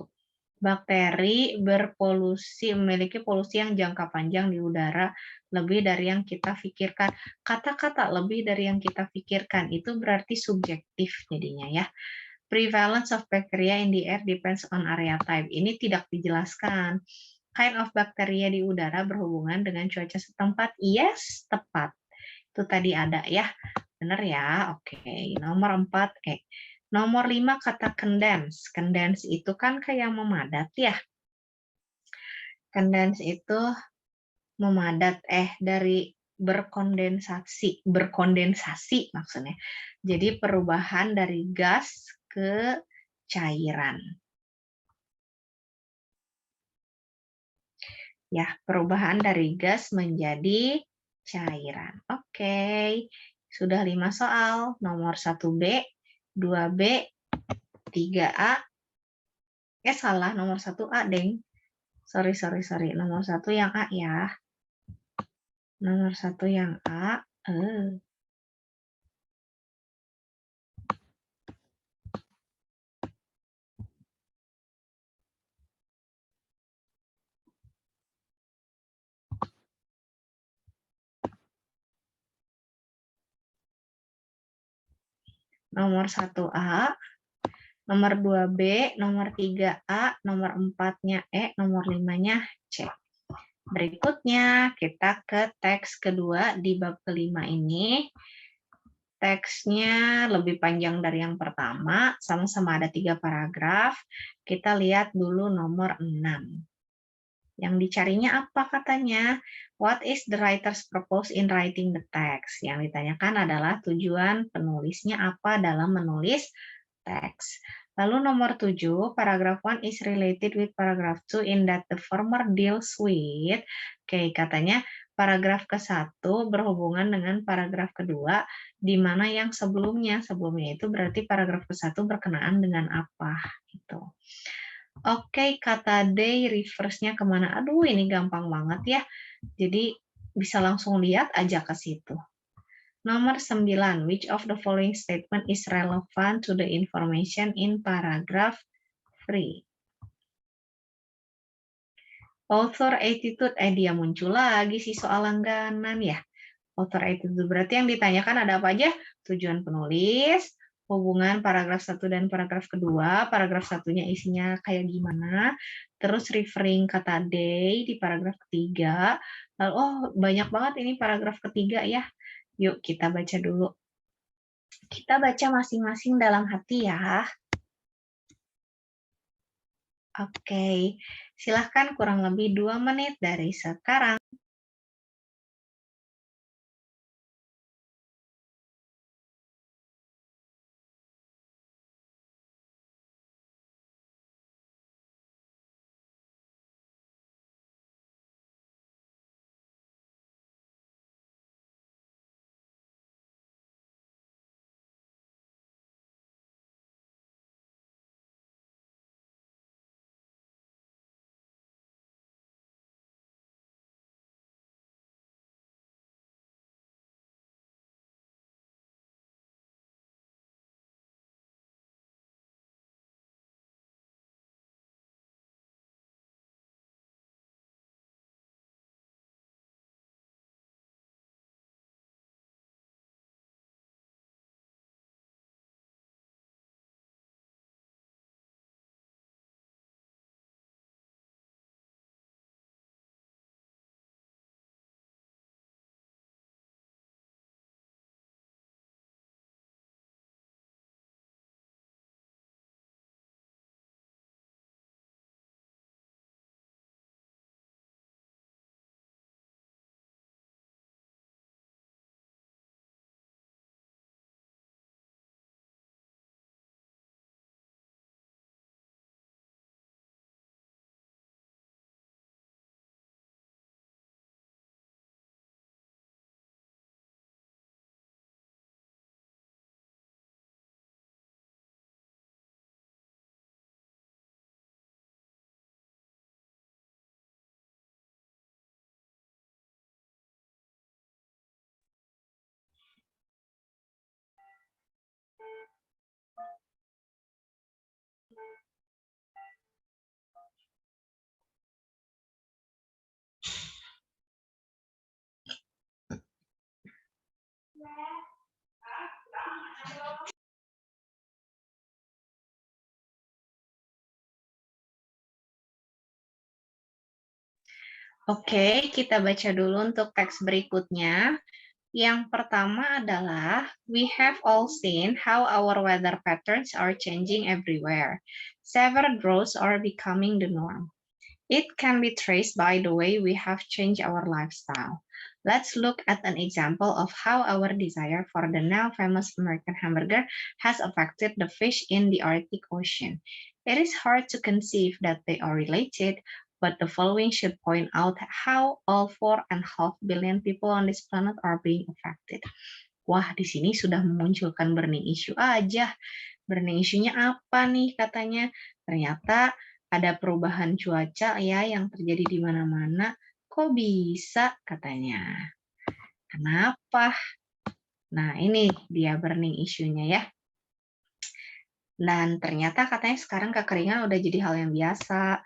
Bakteri berpolusi, memiliki polusi yang jangka panjang di udara lebih dari yang kita pikirkan. Kata-kata lebih dari yang kita pikirkan itu berarti subjektif jadinya ya. Prevalence of bacteria in the air depends on area type. Ini tidak dijelaskan. Kind of bacteria di udara berhubungan dengan cuaca setempat. Yes, tepat. Itu tadi ada ya. Benar ya? Oke. Nomor 4. Nomor 5 kata condense. Condense itu kan kayak memadat ya. Condense itu memadat dari berkondensasi maksudnya. Jadi perubahan dari gas ke cairan. Ya, perubahan dari gas menjadi cairan. Oke. Sudah 5 soal. Nomor 1B, 2B, 3A. Salah, nomor 1A, Deng. Sorry. Nomor 1 yang A ya. Nomor 1 yang A. Nomor 1A, nomor 2B, nomor 3A, nomor 4-nya E, nomor 5-nya C. Berikutnya kita ke teks kedua di bab kelima ini. Teksnya lebih panjang dari yang pertama, sama-sama ada 3 paragraf. Kita lihat dulu nomor 6. Yang dicarinya apa katanya? What is the writer's purpose in writing the text? Yang ditanyakan adalah tujuan penulisnya apa dalam menulis teks. Lalu nomor 7, paragraph 1 is related with paragraph 2 in that the former deals with. Oke, katanya paragraf ke-1 berhubungan dengan paragraf kedua, di mana yang sebelumnya itu berarti paragraf ke-1 berkenaan dengan apa gitu. Oke, kata day reverse-nya kemana? Aduh, ini gampang banget ya. Jadi bisa langsung lihat aja ke situ. Nomor 9, which of the following statement is relevant to the information in paragraph 3? Author attitude, dia muncul lagi sih soal langganan ya. Author attitude berarti yang ditanyakan ada apa aja? Tujuan penulis, hubungan paragraf 1 dan paragraf kedua, paragraf satunya isinya kayak gimana, terus referring kata they di paragraf ketiga, lalu banyak banget ini paragraf ketiga ya. Yuk kita baca dulu. Kita baca masing-masing dalam hati ya. Oke, silahkan kurang lebih 2 menit dari sekarang. Oke, kita baca dulu untuk teks berikutnya. Yang pertama adalah, we have all seen how our weather patterns are changing everywhere. Severe droughts are becoming the norm. It can be traced by the way we have changed our lifestyle. Let's look at an example of how our desire for the now famous American hamburger has affected the fish in the Arctic Ocean. It is hard to conceive that they are related, but the following should point out how all 4.5 billion people on this planet are being affected. Wah, di sini sudah memunculkan burning issue aja. Burning issue-nya apa nih katanya? Ternyata ada perubahan cuaca ya yang terjadi di mana-mana. Kok bisa katanya? Kenapa? Nah, ini dia burning isunya ya. Dan ternyata katanya sekarang kekeringan udah jadi hal yang biasa.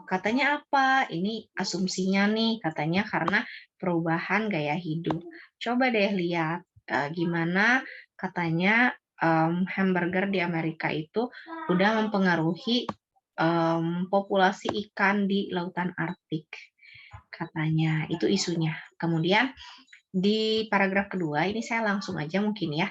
Katanya apa? Ini asumsinya nih, katanya karena perubahan gaya hidup. Coba deh lihat gimana katanya hamburger di Amerika itu udah mempengaruhi populasi ikan di lautan Arktik. Katanya itu isunya. Kemudian di paragraf kedua ini saya langsung aja mungkin ya.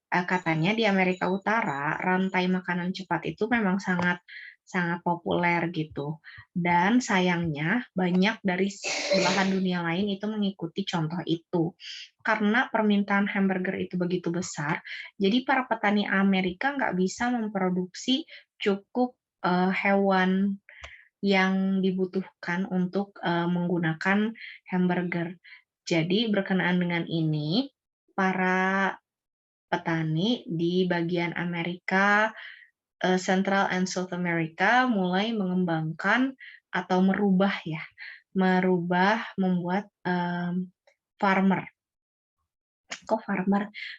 Katanya di Amerika Utara rantai makanan cepat itu memang sangat sangat populer gitu. Dan sayangnya banyak dari belahan dunia lain itu mengikuti contoh itu. Karena permintaan hamburger itu begitu besar, jadi para petani Amerika nggak bisa memproduksi cukup hewan yang dibutuhkan untuk menggunakan hamburger. Jadi berkenaan dengan ini, para petani di bagian Amerika, Central and South America mulai mengembangkan atau membuat farmer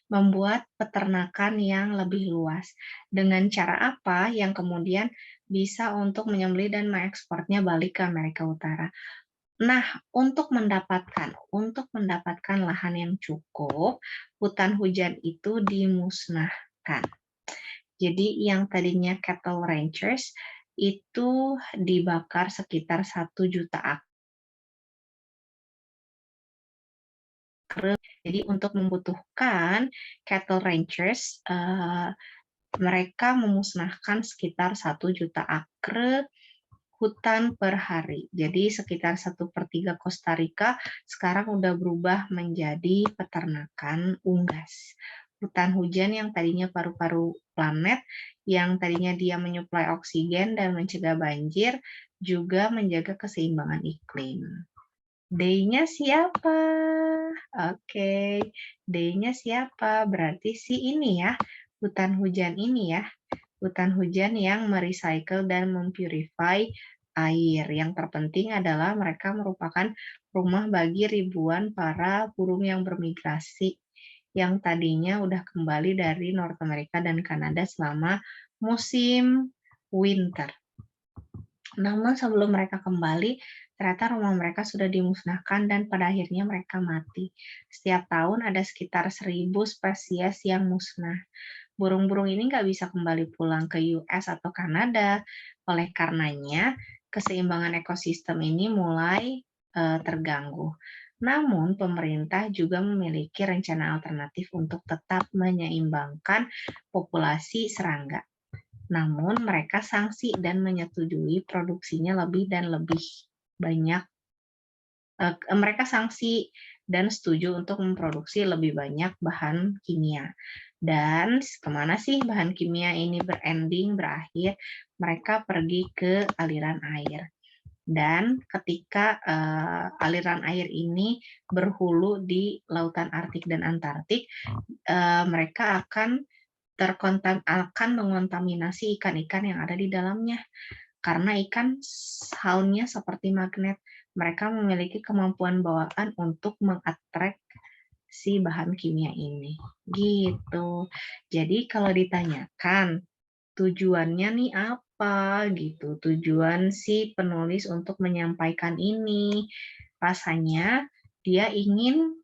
membuat peternakan yang lebih luas. Dengan cara apa? Yang kemudian bisa untuk menyembelih dan mengekspornya balik ke Amerika Utara. Nah, untuk mendapatkan lahan yang cukup, hutan hujan itu dimusnahkan. Jadi yang tadinya cattle ranchers itu dibakar sekitar 1 juta akar. Jadi untuk membutuhkan cattle ranchers, mereka memusnahkan sekitar 1 juta akre hutan per hari. Jadi sekitar 1/3 Costa Rica sekarang udah berubah menjadi peternakan unggas. Hutan hujan yang tadinya paru-paru planet, yang tadinya dia menyuplai oksigen dan mencegah banjir, juga menjaga keseimbangan iklim. D-nya siapa? Oke, D-nya siapa? Berarti si ini ya, hutan hujan ini ya. Hutan hujan yang merecycle dan mempurify air. Yang terpenting adalah mereka merupakan rumah bagi ribuan para burung yang bermigrasi yang tadinya udah kembali dari North America dan Kanada selama musim winter. Namun sebelum mereka kembali, ternyata rumah mereka sudah dimusnahkan dan pada akhirnya mereka mati. Setiap tahun ada sekitar 1.000 spesies yang musnah. Burung-burung ini nggak bisa kembali pulang ke US atau Kanada. Oleh karenanya, keseimbangan ekosistem ini mulai terganggu. Namun, pemerintah juga memiliki rencana alternatif untuk tetap menyeimbangkan populasi serangga. Namun, mereka sanksi dan menyetujui produksinya lebih dan lebih banyak. Mereka sanksi dan setuju untuk memproduksi lebih banyak bahan kimia. Dan kemana sih bahan kimia ini berakhir? Mereka pergi ke aliran air. Dan ketika aliran air ini berhulu di lautan Arktik dan Antartik, mereka akan mengontaminasi ikan-ikan yang ada di dalamnya. Karena ikan halnya seperti magnet, mereka memiliki kemampuan bawaan untuk mengattract si bahan kimia ini. Gitu. Jadi kalau ditanyakan tujuannya nih apa gitu, tujuan si penulis untuk menyampaikan ini, rasanya dia ingin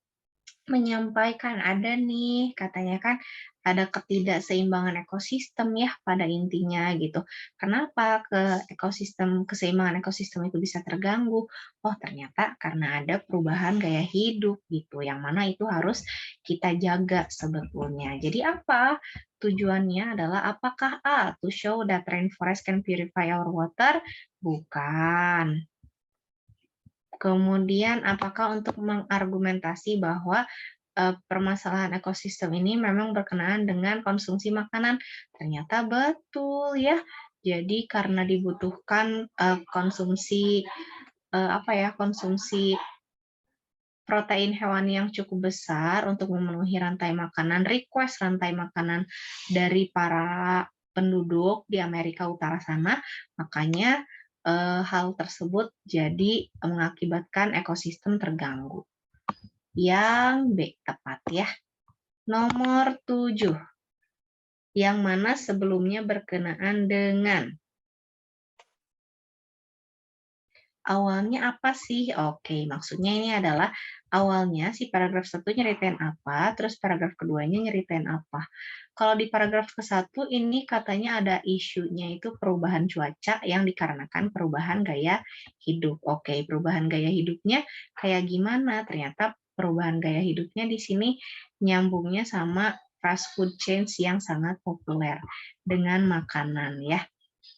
menyampaikan ada nih, katanya kan ada ketidakseimbangan ekosistem ya pada intinya gitu. Kenapa keseimbangan ekosistem itu bisa terganggu? Oh, ternyata karena ada perubahan gaya hidup gitu, yang mana itu harus kita jaga sebetulnya. Jadi apa? Tujuannya adalah apakah A, to show that rainforest can purify our water? Bukan. Kemudian apakah untuk mengargumentasi bahwa permasalahan ekosistem ini memang berkenaan dengan konsumsi makanan? Ternyata betul ya. Jadi karena dibutuhkan konsumsi protein hewani yang cukup besar untuk memenuhi request rantai makanan dari para penduduk di Amerika Utara sana, makanya hal tersebut jadi mengakibatkan ekosistem terganggu. Yang B tepat ya. Nomor 7. Yang mana sebelumnya berkenaan dengan awalnya apa sih? Oke, maksudnya ini adalah awalnya si paragraf 1 nyeritain apa, terus paragraf keduanya nyeritain apa. Kalau di paragraf ke-1 ini katanya ada isunya itu perubahan cuaca yang dikarenakan perubahan gaya hidup. Oke, perubahan gaya hidupnya kayak gimana? Ternyata perubahan gaya hidupnya di sini nyambungnya sama fast food chains yang sangat populer dengan makanan ya.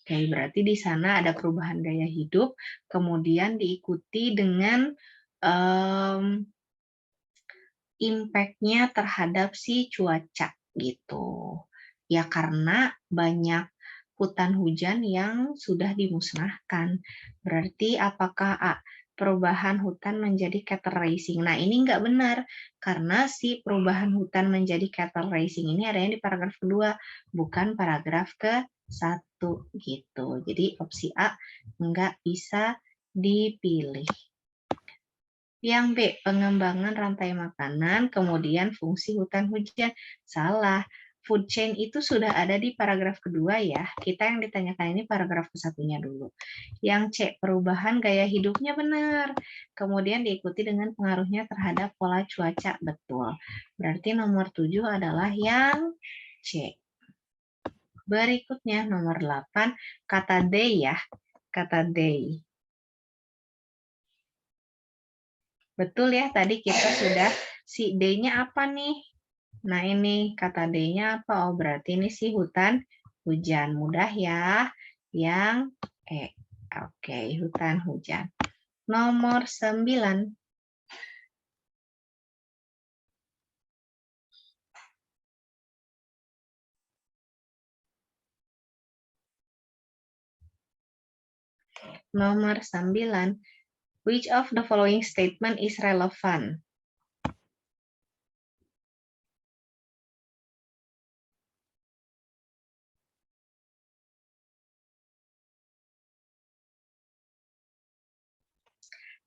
Oke, berarti di sana ada perubahan gaya hidup, kemudian diikuti dengan impact-nya terhadap si cuaca gitu. Ya karena banyak hutan hujan yang sudah dimusnahkan. Berarti apakah perubahan hutan menjadi cattle raising? Nah ini nggak benar, karena si perubahan hutan menjadi cattle raising ini adanya di paragraf kedua, bukan paragraf ke-1 gitu. Jadi opsi A nggak bisa dipilih. Yang B, pengembangan rantai makanan, kemudian fungsi hutan hujan. Salah. Food chain itu sudah ada di paragraf kedua ya. Kita yang ditanyakan ini paragraf ke-1-nya dulu. Yang C, perubahan gaya hidupnya benar. Kemudian diikuti dengan pengaruhnya terhadap pola cuaca. Betul. Berarti nomor 7 adalah yang C. Berikutnya nomor 8, kata day ya. Kata day. Betul ya, tadi kita sudah si D-nya apa nih? Nah, ini kata D-nya apa? Oh, berarti ini si hutan hujan. Mudah ya. Yang E. Oke, hutan hujan. Nomor 9. Nomor 9. Which of the following statement is relevant?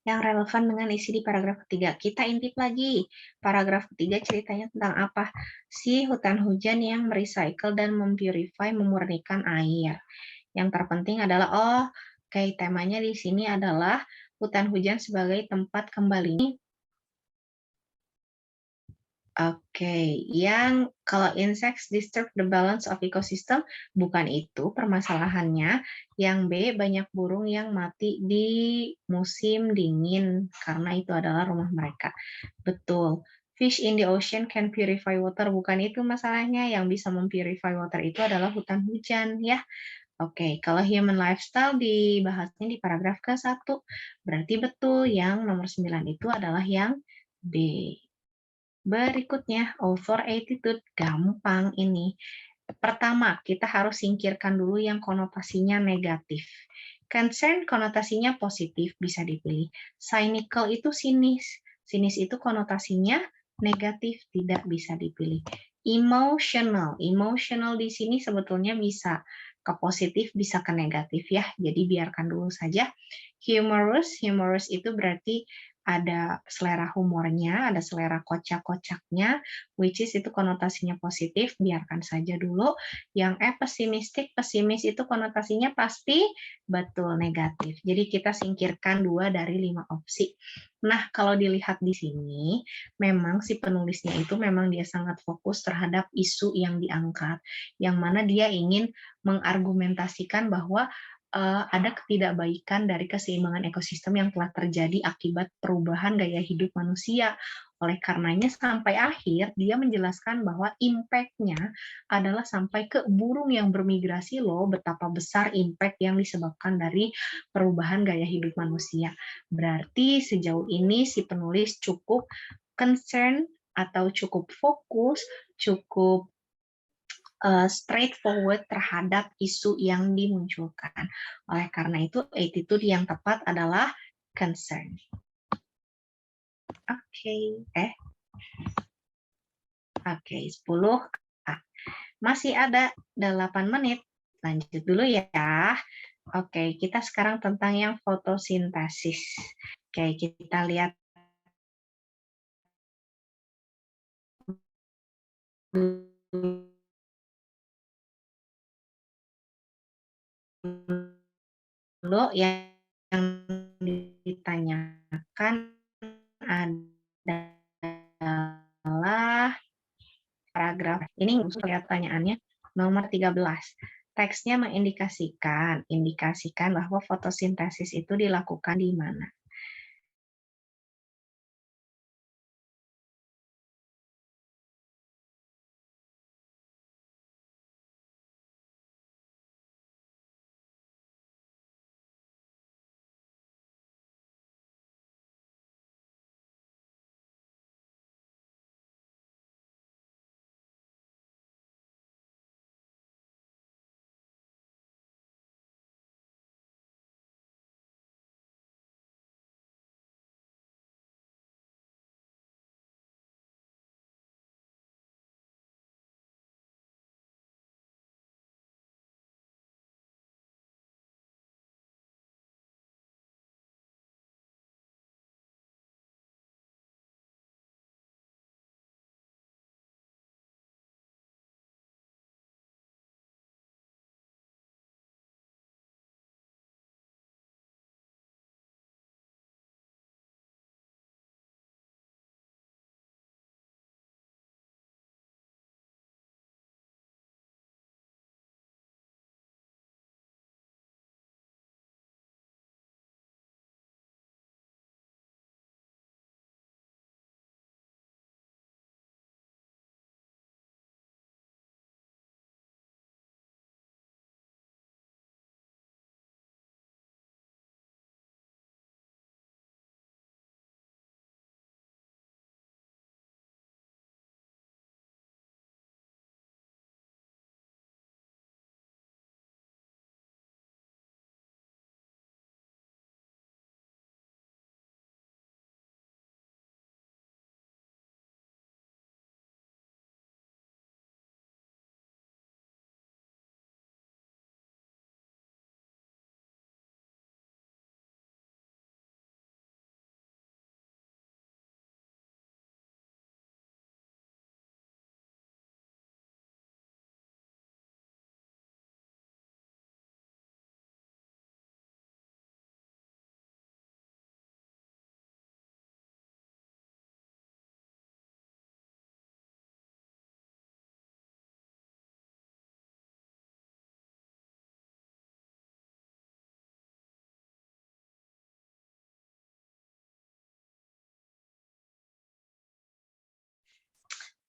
Yang relevan dengan isi di paragraf ketiga. Kita intip lagi. Paragraf ketiga ceritanya tentang apa? Si hutan hujan yang merecycle dan mempurify, memurnikan air. Yang terpenting adalah, kayak temanya di sini adalah hutan hujan sebagai tempat kembalinya. Oke, yang kalau insects disturb the balance of ecosystem, bukan itu permasalahannya. Yang B, banyak burung yang mati di musim dingin, karena itu adalah rumah mereka. Betul. Fish in the ocean can purify water, bukan itu masalahnya. Yang bisa mempurify water itu adalah hutan hujan, ya. Oke, kalau human lifestyle dibahasnya di paragraf ke-1. Berarti betul, yang nomor 9 itu adalah yang B. Berikutnya, over attitude. Gampang ini. Pertama, kita harus singkirkan dulu yang konotasinya negatif. Concern konotasinya positif, bisa dipilih. Cynical itu sinis. Sinis itu konotasinya negatif, tidak bisa dipilih. Emotional. Emotional di sini sebetulnya bisa ke positif, bisa ke negatif ya. Jadi biarkan dulu saja. Humorous. Humorous itu berarti ada selera humornya, ada selera kocak-kocaknya, which is itu konotasinya positif, biarkan saja dulu. Yang pesimistik, pesimis itu konotasinya pasti betul negatif. Jadi kita singkirkan 2 dari 5 opsi. Nah, kalau dilihat di sini, memang si penulisnya itu memang dia sangat fokus terhadap isu yang diangkat, yang mana dia ingin mengargumentasikan bahwa ada ketidakbaikan dari keseimbangan ekosistem yang telah terjadi akibat perubahan gaya hidup manusia. Oleh karenanya sampai akhir dia menjelaskan bahwa impact-nya adalah sampai ke burung yang bermigrasi loh, betapa besar impact yang disebabkan dari perubahan gaya hidup manusia. Berarti sejauh ini si penulis cukup concern atau cukup fokus, cukup straightforward terhadap isu yang dimunculkan. Oleh karena itu, attitude yang tepat adalah concern. Oke, Oke, 10. Masih ada 8 menit. Lanjut dulu ya. Oke, kita sekarang tentang yang fotosintesis. Oke, kita lihat dulu yang ditanyakan adalah paragraf ini lihat pertanyaannya nomor 13. Teksnya indikasikan bahwa fotosintesis itu dilakukan di mana.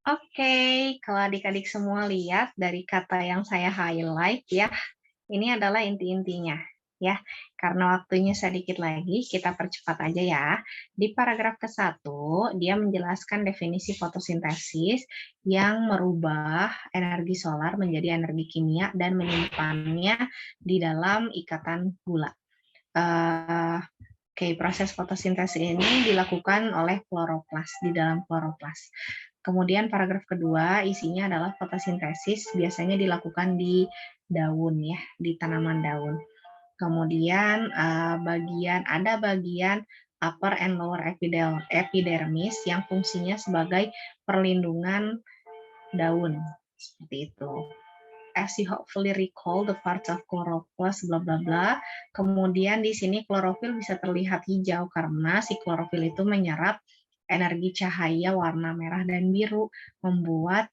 Oke, kalau adik-adik semua lihat dari kata yang saya highlight ya, ini adalah inti-intinya ya. Karena waktunya sedikit lagi, kita percepat aja ya. Di paragraf ke-1, dia menjelaskan definisi fotosintesis yang merubah energi solar menjadi energi kimia dan menyimpannya di dalam ikatan gula. Oke, proses fotosintesis ini dilakukan oleh kloroplas, di dalam kloroplas. Kemudian paragraf kedua isinya adalah fotosintesis biasanya dilakukan di daun ya, di tanaman daun. Kemudian bagian upper and lower epidermis yang fungsinya sebagai perlindungan daun seperti itu. As you hopefully recall the parts of chloroplast bla bla bla. Kemudian di sini klorofil bisa terlihat hijau karena si klorofil itu menyerap energi cahaya warna merah dan biru, membuat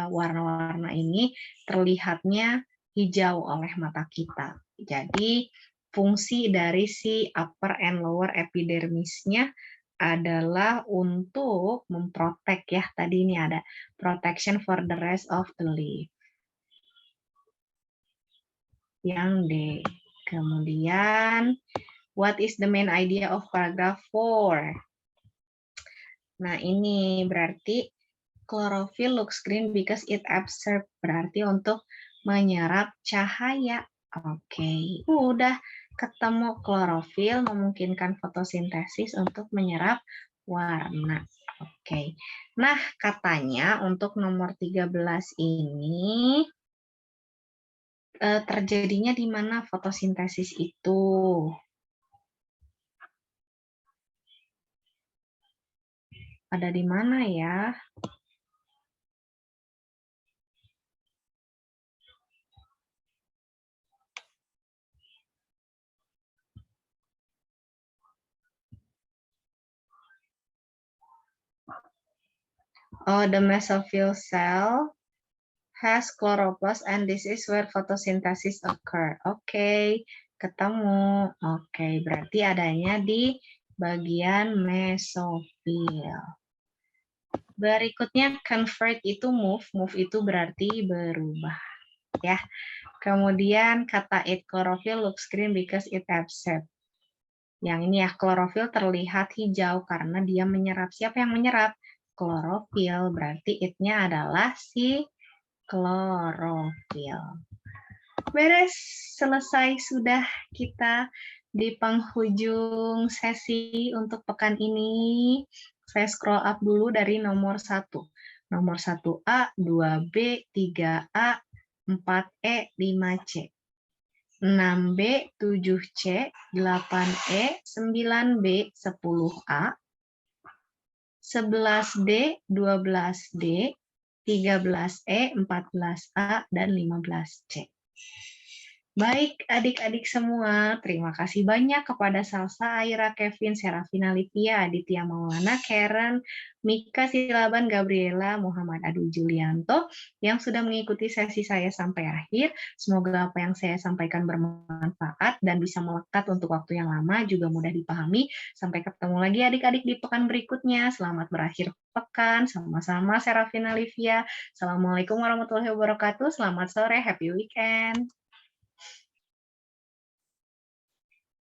warna-warna ini terlihatnya hijau oleh mata kita. Jadi fungsi dari si upper and lower epidermisnya adalah untuk memprotek ya. Tadi ini ada protection for the rest of the leaf. Yang D. Kemudian, what is the main idea of paragraph 4? Nah, ini berarti chlorophyll looks green because it absorbs, berarti untuk menyerap cahaya. Oke, udah ketemu klorofil memungkinkan fotosintesis untuk menyerap warna. Oke. Nah, katanya untuk nomor 13 ini terjadinya di mana fotosintesis itu? Ada di mana ya? Oh, the mesophyll cell has chloroplast and this is where photosynthesis occur. Oke, ketemu. Oke, berarti adanya di bagian mesofil. Berikutnya convert itu move, move itu berarti berubah, ya. Kemudian kata it chlorophyll looks green because it absorbs. Yang ini ya, klorofil terlihat hijau karena dia menyerap. Siapa yang menyerap? Klorofil, berarti it-nya adalah si klorofil. Beres, selesai sudah kita di penghujung sesi untuk pekan ini. Saya scroll up dulu dari nomor 1. Nomor 1A, 2B, 3A, 4E, 5C. 6B, 7C, 8E, 9B, 10A, 11D, 12D, 13E, 14A, dan 15C. Baik, adik-adik semua, terima kasih banyak kepada Salsa, Aira, Kevin, Serafina, Livia, Aditya Maulana, Karen, Mika, Silaban, Gabriela, Muhammad Adu Julianto, yang sudah mengikuti sesi saya sampai akhir. Semoga apa yang saya sampaikan bermanfaat dan bisa melekat untuk waktu yang lama, juga mudah dipahami. Sampai ketemu lagi adik-adik di pekan berikutnya. Selamat berakhir pekan, sama-sama Serafina, Livia. Assalamualaikum warahmatullahi wabarakatuh. Selamat sore, happy weekend.